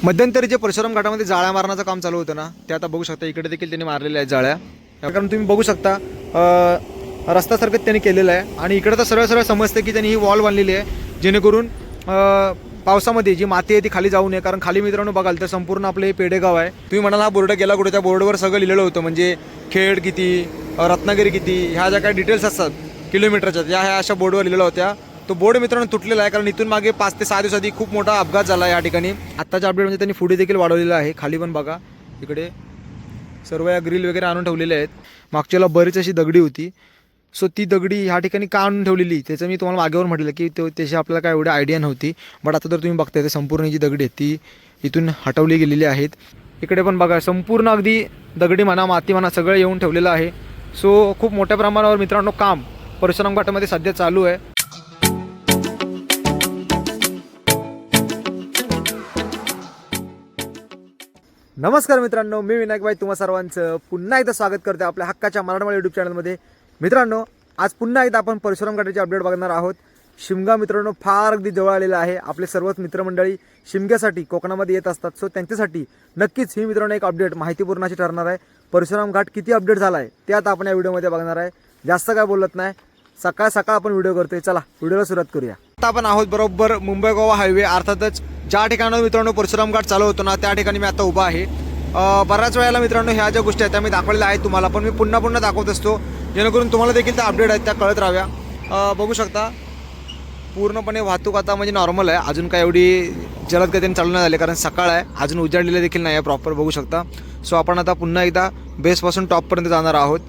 मध्यंतरी जे परशुराम घाटामध्ये जाळ्या मारण्याचं काम चालू होतं ना, ते आता बघू शकता. इकडे देखील त्यांनी मारलेल्या आहेत जाळ्या. कारण तुम्ही बघू शकता रस्त्यासारखं त्यांनी केलेलं आहे. आणि इकडे तर सरळ सरळ समजतं की त्यांनी ही वॉल बांधलेली आहे, जेणेकरून पावसामध्ये जी माती आहे ती खाली जाऊ नये. कारण खाली मित्रांनो बघाल तर संपूर्ण आपले हे पेडेगाव आहे. तुम्ही म्हणाल हा बोर्ड गेला कुठे, त्या बोर्डवर सगळं लिहिलेलं होतं, म्हणजे खेड किती, रत्नागिरी किती, ह्या ज्या काही डिटेल्स असतात किलोमीटरच्या, ह्या अशा बोर्डवर लिहिलेल्या होत्या. तो बोर्ड मित्रांनो तुटलेला आहे, कारण इथून मागे 5 ते 6 दिवस आधी खूप मोठा अपघात झाला आहे या ठिकाणी. आत्ताच्या अपडेटमध्ये त्यांनी पुढे देखील वाढवलेलं आहे. खाली पण बघा, इकडे सर्व या ग्रिल वगैरे आणून ठेवलेले आहेत. मागच्याला बरीच अशी दगडी होती, सो ती दगडी ह्या ठिकाणी का आणून ठेवलेली त्याचं मी तुम्हाला मागेवर म्हटलं की त्याची आपल्याला काय एवढी आयडिया नव्हती. बट आता तर तुम्ही बघताय ते संपूर्ण जी दगडी आहेत ती इथून हटवली गेलेली आहेत. इकडे पण बघा संपूर्ण अगदी दगडी म्हणा, माती म्हणा, सगळं येऊन ठेवलेलं आहे. सो खूप मोठ्या प्रमाणावर मित्रांनो काम परशुराम घाटामध्ये सध्या चालू आहे. नमस्कार मित्रांनो, मी विनायक भाई तुम्हा सर्वांचं पुन्हा एकदा स्वागत करते आपल्या हक्काच्या मराठमोळ्या यूट्यूब चॅनलमध्ये. मित्रांनो, आज पुन्हा एकदा आपण परशुराम घाटाची अपडेट बघणार आहोत. शिमगा मित्रांनो फार अगदी जवळ आलेला आहे. आपले सर्वच मित्रमंडळी शिमग्यासाठी कोकणामध्ये येत असतात, सो त्यांच्यासाठी नक्कीच ही मित्रांनो एक अपडेट माहितीपूर्ण अशी ठरणार आहे. परशुराम घाट किती अपडेट झाला आहे ते आता आपण या व्हिडिओमध्ये बघणार आहे. जास्त काय बोलत नाही, सकाळ सकाळ आपण व्हिडिओ करतोय. चला व्हिडिओला सुरुवात करूया. आता आपण आहोत बरोबर मुंबई गोवा हायवे, अर्थातच ज्या ठिकाणावर मित्रांनो परशुराम घाट चालू होतो ना, त्या ठिकाणी मी आता उभा आहे. बऱ्याच वेळेला मित्रांनो ह्या ज्या गोष्टी आहेत त्या मी दाखवलेल्या आहेत तुम्हाला, पण मी पुन्हा दाखवत असतो, जेणेकरून तुम्हाला देखील त्या अपडेट आहेत त्या कळत राहाव्या. बघू शकता पूर्णपणे वाहतूक आता म्हणजे नॉर्मल आहे. अजून काय एवढी जलद गतीने चालू नाही झाली, कारण सकाळ आहे, अजून उजाडलेलं देखील नाही आहे प्रॉपर, बघू शकता. सो आपण आता पुन्हा एकदा बेसपासून टॉपपर्यंत जाणार आहोत.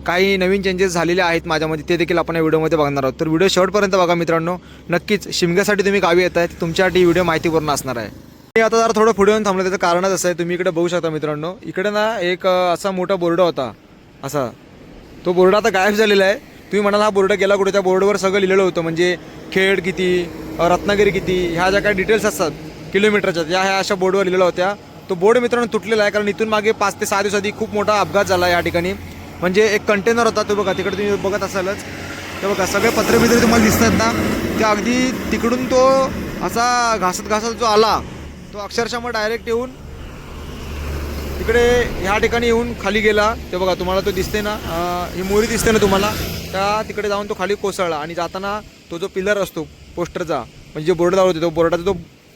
काही नवीन चेंजेस झालेले आहेत माझ्यामध्ये, ते देखील आपण या व्हिडिओमध्ये बघणार आहोत. तर व्हिडिओ शेवटपर्यंत बघा मित्रांनो. नक्कीच शिमग्यासाठी तुम्ही गावी येत आहे, तुमच्यासाठी व्हिडिओ माहितीपूर्ण असणार आहे. मी आता जरा थोडं पुढे येऊन थांबलं, त्याचं कारणच असं आहे. तुम्ही इकडे बघू शकता मित्रांनो, इकडे ना एक असा मोठा बोर्ड होता असा, तो बोर्ड आता गायब झालेला आहे. तुम्ही म्हणाल हा बोर्ड गेला कुठे, त्या बोर्डवर सगळं लिहिलेलं होतं, म्हणजे खेड किती, रत्नागिरी किती, ह्या ज्या काही डिटेल्स असतात किलोमीटरच्या, ह्या अशा बोर्डवर लिहिलेल्या होत्या. तो बोर्ड मित्रांनो तुटलेला आहे, कारण इथून मागे 5 ते 6 दिवस आधी खूप मोठा अपघात झाला या ठिकाणी. म्हणजे एक कंटेनर होता, तो बघा तिकडे तुम्ही बघत असालच, ते बघा सगळे पत्रे तुम्हाला दिसतात ना, ते अगदी तिकडून तो असा घासत जो आला, तो अक्षरशः मग डायरेक्ट येऊन इकडे ह्या ठिकाणी येऊन खाली गेला. ते बघा तुम्हाला तो दिसते ना, ही मोरी दिसते ना तुम्हाला, त्या तिकडे जाऊन तो खाली कोसळला. आणि जाताना तो जो पिलर असतो पोस्टरचा, म्हणजे जे बोर्ड लावतो, तो बोर्डाचा जो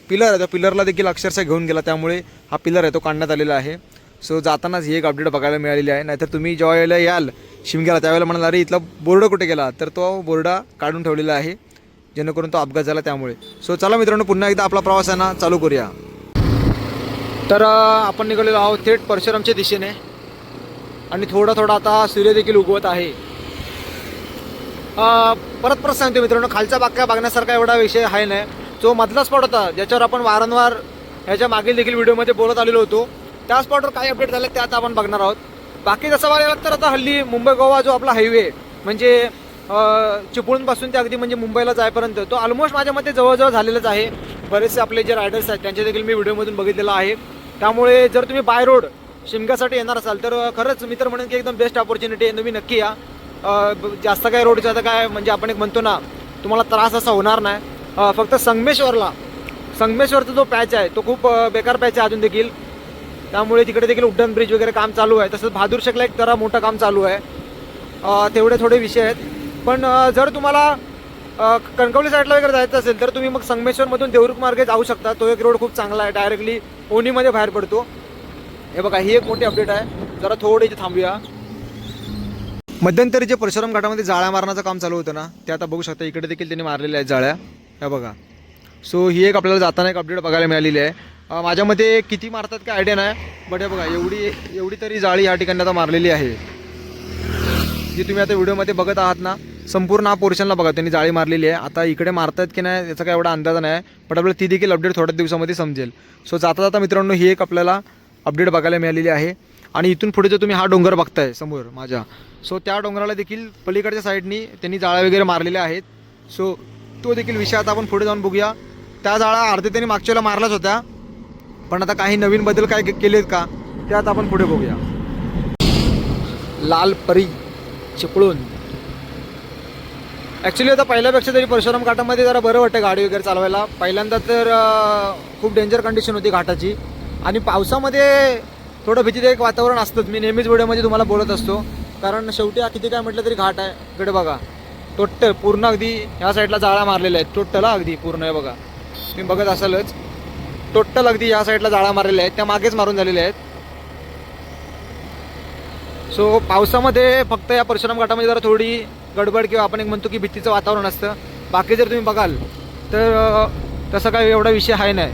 पिलर आहे, त्या पिलरला देखील अक्षरशः घेऊन गेला. त्यामुळे हा पिलर आहे तो काढण्यात आलेला आहे. सो जातानाच ही एक अपडेट बघायला मिळालेली आहे. नाहीतर तुम्ही जेव्हा वेळेला याल शिमग्याला त्यावेळेला म्हणाल अरे इथला बोर्ड कुठे गेला, तर तो बोर्ड काढून ठेवलेला आहे, जेणेकरून तो अपघात झाला त्यामुळे. सो चला मित्रांनो, पुन्हा एकदा आपला प्रवास आहे ना चालू करूया. तर आपण निघालेलो आहोत थेट परशुरामच्या दिशेने, आणि थोडा आता सूर्य देखील उगवत आहे. परत सांगतो मित्रांनो, खालचा भाग काय बघण्यासारखा एवढा विषय आहे नाही. जो मधला स्पॉट होता ज्याच्यावर आपण वारंवार ह्याच्या मागील देखील व्हिडिओमध्ये बोलत आलेलो होतो, त्या स्पॉटवर काय अपडेट झाले ते आता आपण बघणार आहोत. बाकी जसं बघायला तर आता हल्ली मुंबई गोवा जो आपला हायवे, म्हणजे चिपळूणपासून ते अगदी म्हणजे मुंबईला जायपर्यंत, तो ऑलमोस्ट माझ्या मते जवळजवळ झालेलाच आहे. बरेचसे आपले जे रायडर्स आहेत त्यांचे देखील मी व्हिडिओमधून बघितलेलं आहे. त्यामुळे जर तुम्ही बाय रोड शिमग्यासाठी येणार असाल तर खरंच मी तर म्हणेन की एकदम बेस्ट ऑपॉर्च्युनिटी आहे. तुम्ही नक्की या. जास्त काय रोडचं आता काय म्हणजे आपण एक म्हणतो ना, तुम्हाला त्रास असा होणार नाही. फक्त संगमेश्वरचा जो पॅच आहे तो खूप बेकार पॅच आहे अजून देखील, त्यामुळे तिकडे देखील उड्डाण ब्रिज वगैरे काम चालू आहे. तसंच बहादूर शेखला एक जरा मोठं काम चालू आहे. तेवढे थोडे विषय आहेत. पण जर तुम्हाला कणकवली साईडला वगैरे जायचं असेल तर तुम्ही मग संगमेश्वरमधून देवरुख मार्गे जाऊ शकता. तो एक रोड खूप चांगला आहे, डायरेक्टली ओणीमध्ये बाहेर पडतो. हे बघा ही एक मोठी अपडेट आहे. जरा थोडे इथे थांबूया. मध्यंतरी जे परशुराम घाटामध्ये जाळ्या मारण्याचं काम चालू होतं ना, ते आता बघू शकता इकडे देखील त्यांनी मारलेल्या आहेत जाळ्या, हे बघा. सो ही एक आपल्याला जाताना एक अपडेट बघायला मिळालेली आहे. माझ्या मते किती मारतात काय आयडिया नाही, बट हे बघा एवढी तरी जाळी या ठिकाणी आता मारलेली आहे, जी तुम्ही आता व्हिडिओमध्ये बघत आहात ना. संपूर्ण हा पोर्शनला बघा त्यांनी जाळी मारलेली आहे. आता इकडे मारतात की नाही याचा काय एवढा अंदाज नाही, पण आपल्याला ती देखील अपडेट थोड्या दिवसामध्ये समजेल. सो जाता मित्रांनो ही एक आपल्याला अपडेट बघायला मिळालेली आहे. आणि इथून पुढे जो तुम्ही हा डोंगर बघताय समोर माझ्या, सो त्या डोंगराला देखील पलीकडच्या साईडनी त्यांनी जाळ्या वगैरे मारलेल्या आहेत. सो तो देखील विषय आता आपण पुढे जाऊन बघूया. त्या जाळ्या अर्ध्या त्यांनी मागच्या वेळेला मारल्याच होत्या, पण आता काही नवीन बदल काय केलेत का ते आता आपण पुढे बघूया. लाल परी चिपळूण ॲक्च्युली आता पहिल्यापेक्षा तरी परशुराम घाटामध्ये जरा बरं वाटतं गाडी वगैरे चालवायला. पहिल्यांदा तर खूप डेंजर कंडिशन होती घाटाची आणि पावसामध्ये थोडं भीतीदायक वातावरण असतंच. मी नेहमीच व्हिडिओमध्ये तुम्हाला बोलत असतो, कारण शेवटी किती काय म्हटलं तरी घाट आहे. इकडे बघा टोटल पूर्ण अगदी ह्या साईडला जाळा मारलेला आहे. टोटल अगदी पूर्ण आहे बघा, तुम्ही बघत असालच. टोटल अगदी ह्या साईडला जाळा मारलेल्या आहेत, त्या मागेच मारून झालेल्या आहेत. सो पावसामध्ये फक्त या परशुराम घाटामध्ये जरा थोडी गडबड किंवा आपण एक म्हणतो की भीतीचं वातावरण असतं. बाकी जर तुम्ही बघाल तर तसं काही एवढा विषय आहे नाही.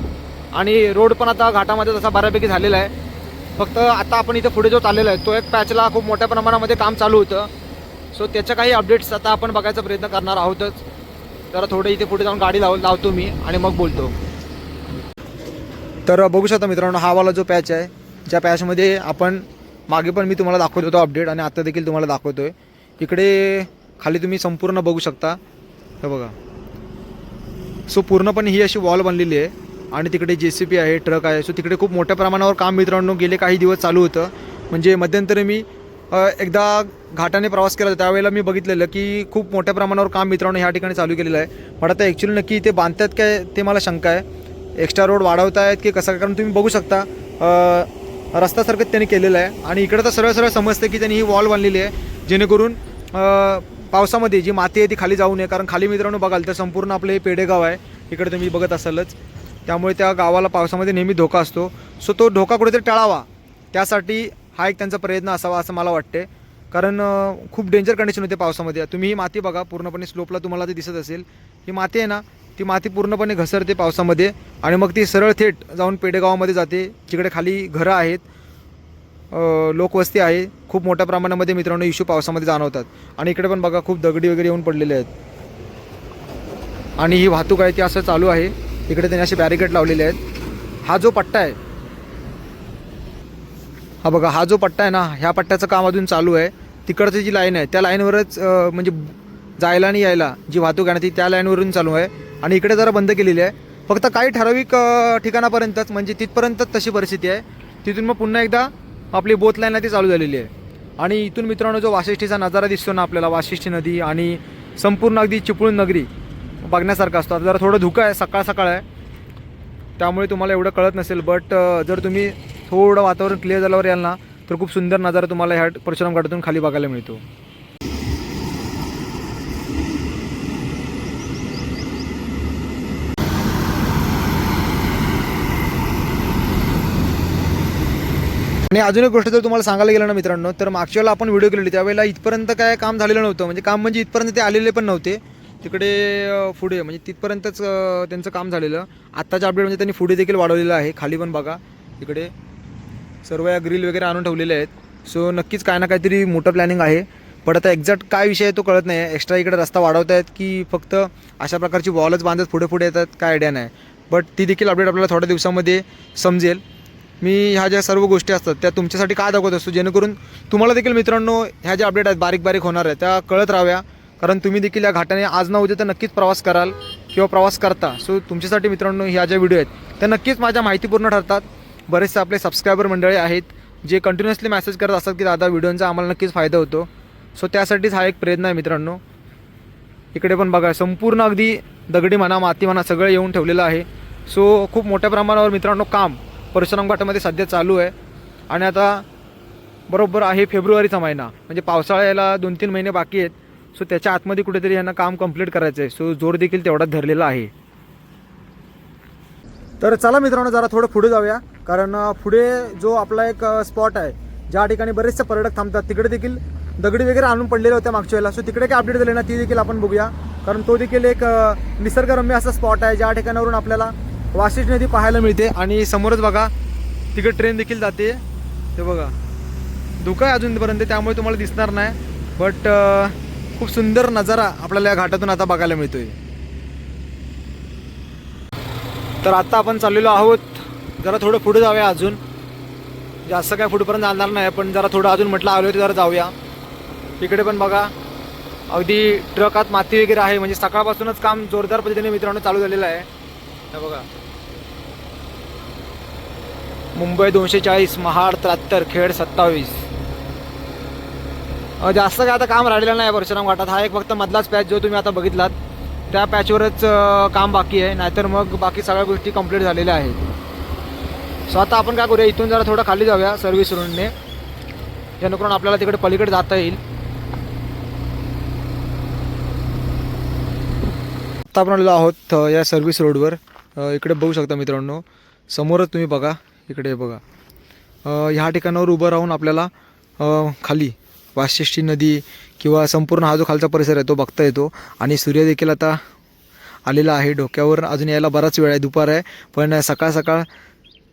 आणि रोड पण आता घाटामध्ये तसा बऱ्यापैकी झालेला आहे. फक्त आता आपण इथं पुढे जो चाललेला आहे तो एक पॅचला खूप मोठ्या प्रमाणामध्ये काम चालू होतं. सो त्याच्या काही अपडेट्स आता आपण बघायचा प्रयत्न करणार आहोतच. जरा थोडं इथे पुढे जाऊन गाडी लावतो मी आणि मग बोलतो. तर बघू शकता मित्रांनो, हा वाला जो पॅच आहे, ज्या पॅचमध्ये आपण मागे पण मी तुम्हाला दाखवत होतो अपडेट आणि आता देखील तुम्हाला दाखवतो आहे. इकडे खाली तुम्ही संपूर्ण बघू शकता, हे बघा. सो पूर्णपणे ही अशी वॉल बनलेली आहे आणि तिकडे JCB आहे, ट्रक आहे. सो तिकडे खूप मोठ्या प्रमाणावर काम मित्रांनो गेले काही दिवस चालू होतं. म्हणजे मध्यंतरी मी एकदा घाटाने प्रवास केला होता, त्यावेळेला मी बघितलेलं की खूप मोठ्या प्रमाणावर काम मित्रांनो ह्या ठिकाणी चालू केलेलं आहे. पण आता ॲक्च्युली नक्की इथे बांधतात काय ते मला शंका आहे. एक्स्ट्रा रोड वाढवत आहेत की कसं काय, कारण तुम्ही बघू शकता रस्त्यासारखंच त्यांनी केलेलं आहे. आणि इकडं तर सरळ सरळ समजतं की त्यांनी ही वॉल बांधलेली आहे जेणेकरून पावसामध्ये जी माती आहे ती खाली जाऊ नये. कारण खाली मित्रांनो बघाल तर संपूर्ण आपलं हे पेडेगाव आहे, इकडे तुम्ही बघत असालच. त्यामुळे त्या गावाला पावसामध्ये नेहमी धोका असतो. सो तो धोका कुठेतरी टाळावा, त्यासाठी हा एक त्यांचा प्रयत्न असावा असं मला वाटते. कारण खूप डेंजर कंडिशन होते पावसामध्ये. तुम्ही ही माती बघा, पूर्णपणे स्लोपला तुम्हाला ते दिसत असेल. ही माती आहे ना, ती माती पूर्णपणे घसरते पावसामध्ये आणि मग ती सरळ थेट जाऊन पेडेगावामध्ये जाते, जिकडे खाली घरं आहेत, लोकवस्ती आहे. खूप मोठ्या प्रमाणामध्ये मित्रांनो इश्यू पावसामध्ये जाणवतात. आणि इकडे पण बघा खूप दगडी वगैरे येऊन पडलेले आहेत आणि ही वाहतूक आहे ती असं चालू आहे. इकडे त्यांनी असे बॅरिकेड लावलेले आहेत. हा जो पट्टा आहे, हा बघा, हा जो पट्टा आहे ना, ह्या पट्ट्याचं काम अजून चालू आहे. तिकडची जी लाईन आहे त्या लाईनवरच म्हणजे जायला आणि यायला जी वाहतूक आहे ना ती त्या लाईनवरून चालू आहे. आणि इकडे जरा बंद केलेली आहे, फक्त काही ठराविक ठिकाणापर्यंतच, म्हणजे तिथपर्यंतच तशी परिस्थिती आहे. तिथून मग पुन्हा एकदा आपली बोथ लाईन आहे ती चालू झालेली आहे. आणि इथून मित्रांनो जो वाशिष्ठीचा नजारा दिसतो ना आपल्याला, वाशिष्ठी नदी आणि संपूर्ण अगदी चिपळूण नगरी बघण्यासारखं असतं. जरा थोडं धुकं आहे, सकाळ सकाळ आहे त्यामुळे तुम्हाला एवढं कळत नसेल. बट जर तुम्ही थोडं वातावरण क्लिअर झाल्यावर याल ना तर खूप सुंदर नजारा तुम्हाला ह्या परशुराम घाटातून खाली बघायला मिळतो. आणि अजून एक गोष्ट जर तुम्हाला सांगायला गेलं ना मित्रांनो, तर मागच्या वेळेला आपण व्हिडिओ केलेली त्यावेळेला इथपर्यंत काय काम झालेलं नव्हतं. म्हणजे काम म्हणजे इथपर्यंत ते आलेले पण नव्हते. तिकडे पुढे म्हणजे तिथपर्यंतच त्यांचं काम झालेलं. आत्ताच्या अपडेट म्हणजे त्यांनी पुढे देखील वाढवलेलं आहे. खाली पण बघा, इकडे सर्व या ग्रिल वगैरे आणून ठेवलेले आहेत. सो नक्कीच काय ना काहीतरी मोठं प्लॅनिंग आहे. पण आता एक्झॅक्ट काय विषय आहे तो कळत नाही आहे. एक्स्ट्रा इकडे रस्ता वाढवत आहेत की फक्त अशा प्रकारची वॉलच बांधत पुढे पुढे येतात, काय आयडिया नाही. बट ती देखील अपडेट आपल्याला थोड्या दिवसामध्ये समजेल. मी ह्या ज्या सर्व गोष्टी असतात त्या तुमच्यासाठी काय दाखवत असतो, जेणेकरून तुम्हाला देखील मित्रांनो ह्या ज्या अपडेट आहेत बारीक बारीक होणार आहेत त्या कळत राहाव्या. कारण तुम्ही देखील या घाटाने आज ना उद्या तर नक्कीच प्रवास कराल किंवा प्रवास करता. सो तुमच्यासाठी मित्रांनो ह्या ज्या व्हिडिओ आहेत त्या नक्कीच माझ्या माहितीपूर्ण ठरतात. बरेचसे आपले सबस्क्रायबर मंडळी आहेत जे कंटिन्युअसली मेसेज करत असतात की दादा व्हिडिओचा आम्हाला नक्कीच फायदा होतो. सो त्यासाठीच हा एक प्रयत्न आहे मित्रांनो. इकडे पण बघा संपूर्ण अगदी दगडी म्हणा माती म्हणा सगळं येऊन ठेवलेलं आहे. सो खूप मोठ्या प्रमाणावर मित्रांनो काम परशुराम घाटामध्ये सध्या चालू आहे. आणि आता बरोबर आहे फेब्रुवारीचा महिना, म्हणजे पावसाळ्याला 2-3 महिने बाकी आहेत. सो त्याच्या आतमध्ये कुठेतरी यांना काम कंप्लीट करायचं आहे. सो जोर देखील तेवढाच धरलेला आहे. तर चला मित्रांनो जरा थोडं पुढे जाऊया, कारण पुढे जो आपला एक स्पॉट आहे ज्या ठिकाणी बरेचसे पर्यटक थांबतात, तिकडे देखील दगडी वगैरे आणून पडलेले होते मागच्या वेळेला. सो तिकडे काय अपडेट झाले ना ती देखील आपण बघूया, कारण तो देखील एक निसर्गरम्य असा स्पॉट आहे ज्या ठिकाणावरून आपल्याला वाशिष्ठी नदी पाहायला मिळते. आणि समोरच बघा तिकडे ट्रेन देखील जाते, ते बघा. धुकं आहे अजूनपर्यंत त्यामुळे तुम्हाला दिसणार नाही, बट खूप सुंदर नजारा आपल्याला या घाटातून आता बघायला मिळतोय. तर आता आपण चाललेलो आहोत, जरा थोडं पुढे जाऊया. अजून जास्त काय पुढेपर्यंत जाणार नाही, पण जरा थोडं अजून म्हटलं आलो तर जरा जाऊया. इकडे पण बघा अगदी ट्रकात माती वगैरे आहे, म्हणजे सकाळपासूनच काम जोरदार पद्धतीने मित्रांनो चालू झालेलं आहे. हे बघा मुंबई 240, महाड 73, खेड 27. जास्त काय आता काम राहिलेलं नाही परशुराम घाटात. हा एक फक्त मधलाच पॅच जो तुम्ही आता बघितलात त्या पॅचवरच काम बाकी आहे, नाहीतर मग बाकी सगळ्या गोष्टी कंप्लीट झालेल्या आहेत. सो आता आपण काय करूया, इथून जरा थोडं खाली जाऊया सर्व्हिस रोडने, जेणेकरून आपल्याला तिकडे पलीकडे जाता येईल. आता आपण आलेलो आहोत या सर्व्हिस रोडवर. इकडे बघू शकता मित्रांनो, समोरच तुम्ही बघा, इकडे बघा. ह्या ठिकाणावर उभं राहून आपल्याला खाली वाशिष्ठी नदी किंवा संपूर्ण हा जो खालचा परिसर आहे तो बघता येतो. आणि सूर्य देखील आता आलेला आहे डोक्यावर. अजून यायला बराच वेळ आहे, दुपार आहे, पण सकाळ सकाळ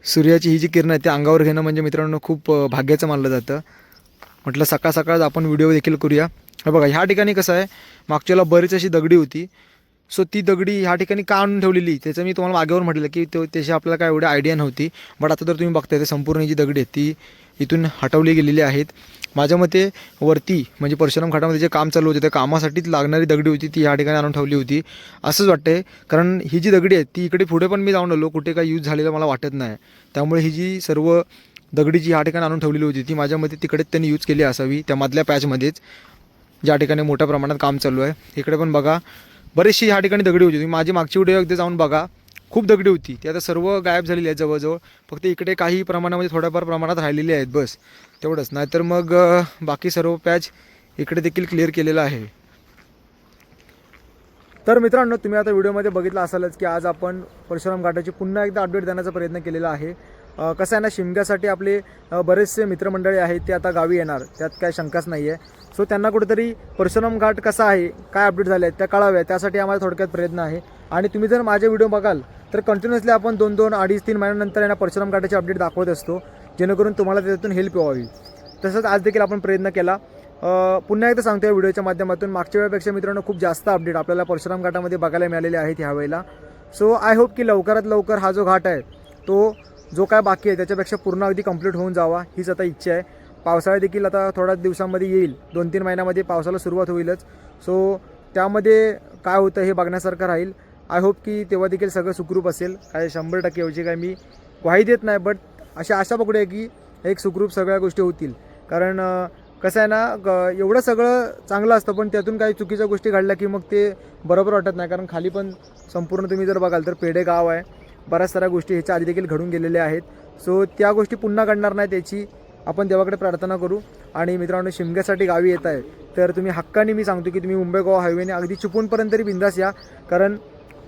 सूर्याची ही जी किरण आहे ती अंगावर घेणं म्हणजे मित्रांनो खूप भाग्याचं मानलं जातं. म्हटलं सकाळ सकाळ आपण व्हिडिओ देखील करूया. हे बघा, ह्या ठिकाणी कसं आहे, मागच्याला बरीच अशी दगडी होती. सो ती दगडी ह्या ठिकाणी का आणून ठेवलेली त्याचं मी तुम्हाला मागेवर म्हटलं की त्याची आपल्याला काय एवढी आयडिया नव्हती. बट आता तर तुम्ही बघताय ते संपूर्ण जी दगडी आहेत ती इथून हटवली गेलेली आहेत. माझ्या मते वरती म्हणजे परशुराम घाटामध्ये जे काम चालू होते त्या कामासाठीच लागणारी दगडी होती ती ह्या ठिकाणी आणून ठेवली होती असंच वाटतंय. कारण ही जी दगडी आहेत ती इकडे पुढे पण मी जाऊन आलो, कुठे काही यूज झालेलं मला वाटत नाही. त्यामुळे ही जी सर्व दगडी जी ह्या ठिकाणी आणून ठेवलेली होती ती माझ्या मते तिकडेच त्यांनी यूज केली असावी, त्या मधल्या पॅचमध्येच ज्या ठिकाणी मोठ्या प्रमाणात काम चालू आहे. इकडे पण बघा बरीचशी ह्या ठिकाणी दगडी होती. तुम्ही माझी मागची व्हिडिओ एकदा जाऊन बघा, खूप दगडी होती. ती आता सर्व गायब झालेली आहेत जवळजवळ. फक्त इकडे काही प्रमाणामध्ये थोड्याफार प्रमाणात राहिलेली आहेत बस, तेवढंच. नाहीतर मग बाकी सर्व पॅच इकडे देखील क्लिअर केलेला आहे. तर मित्रांनो, तुम्ही आता व्हिडिओमध्ये बघितलं असालच की आज आपण परशुराम घाटाची पुन्हा एकदा अपडेट देण्याचा प्रयत्न केलेला आहे. कसं आहे ना, शिमग्यासाठी आपले बरेचसे मित्रमंडळी आहेत ते आता गावी येणार, त्यात काय शंकाच नाही आहे. सो त्यांना कुठेतरी परशुराम घाट कसा आहे, काय अपडेट झाले आहेत त्या कळाव्या, त्यासाठी आम्हाला थोडक्यात प्रयत्न आहे. आणि तुम्ही जर माझे व्हिडिओ बघाल तर कंटिन्युअसली आपण 2-2, 2.5-3 महिन्यानंतर यांना परशुराम घाटाचे अपडेट दाखवत असतो, जेणेकरून तुम्हाला त्यातून हेल्प व्हावी. तसंच आज देखील आपण प्रयत्न केला. पुन्हा एकदा सांगतो या व्हिडिओच्या माध्यमातून, मागच्या वेळेपेक्षा मित्रांनो खूप जास्त अपडेट आपल्याला परशुराम घाटामध्ये बघायला मिळालेले आहेत ह्यावेळेला. सो आय होप की लवकरात लवकर हा जो घाट आहे तो जो काय बाकी आहे त्याच्यापेक्षा पूर्ण अगदी कंप्लीट होऊन जावा, हीच आता इच्छा आहे. पावसाळा देखील आता थोड्याच दिवसांमध्ये येईल, 2-3 महिन्यामध्ये पावसाला सुरुवात होईलच. सो त्यामध्ये काय होतं हे बघण्यासारखं राहील. आय होप की तेव्हा देखील सगळं सुखरूप असेल. काय 100% ऐवजी काय मी ग्वाही देत नाही, बट आशा बघूया की एक सुखरूप सगळ्या गोष्टी होतील. कारण कसं आहे ना, एवढं सगळं चांगलं असतं पण त्यातून काही चुकीच्या गोष्टी घडल्या की मग ते बरोबर वाटत नाही. कारण खाली पण संपूर्ण तुम्ही जर बघाल तर पेढे गाव आहे, बऱ्याच साऱ्या गोष्टी ह्याच्या आधी देखील घडून गेलेल्या आहेत. सो त्या गोष्टी पुन्हा घडणार नाही त्याची आपण देवाकडे प्रार्थना करू. आणि मित्रांनो, शिमग्यासाठी गावी येत आहे तर तुम्ही हक्काने मी सांगतो की तुम्ही मुंबई गोवा हायवेने अगदी चिपळूणपर्यंत तरी बिंदास या. कारण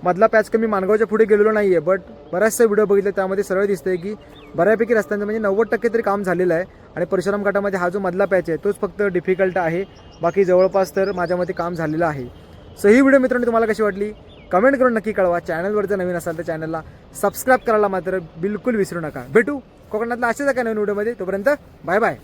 मधला पॅच कमी मानगावच्या पुढे गेलेलो नाही आहे, बट बऱ्याचशा व्हिडिओ बघितले त्यामध्ये सरळ दिसतंय की बऱ्यापैकी रस्त्यांचं म्हणजे 90% तरी काम झालेलं आहे. आणि परशुराम घाटामध्ये हा जो मधला पॅच आहे तोच फक्त डिफिकल्ट आहे, बाकी जवळपास तर माझ्या मते काम झालेलं आहे. सो ही व्हिडिओ मित्रांनो तुम्हाला कशी वाटली कमेंट करून नक्की कळवा. चॅनलवर जर नवीन असाल तर चॅनलला सबस्क्राईब करायला मात्र बिलकुल विसरू नका. भेटू कोकणातल्या अशाच एका नवीन व्हिडिओमध्ये, तोपर्यंत बाय बाय.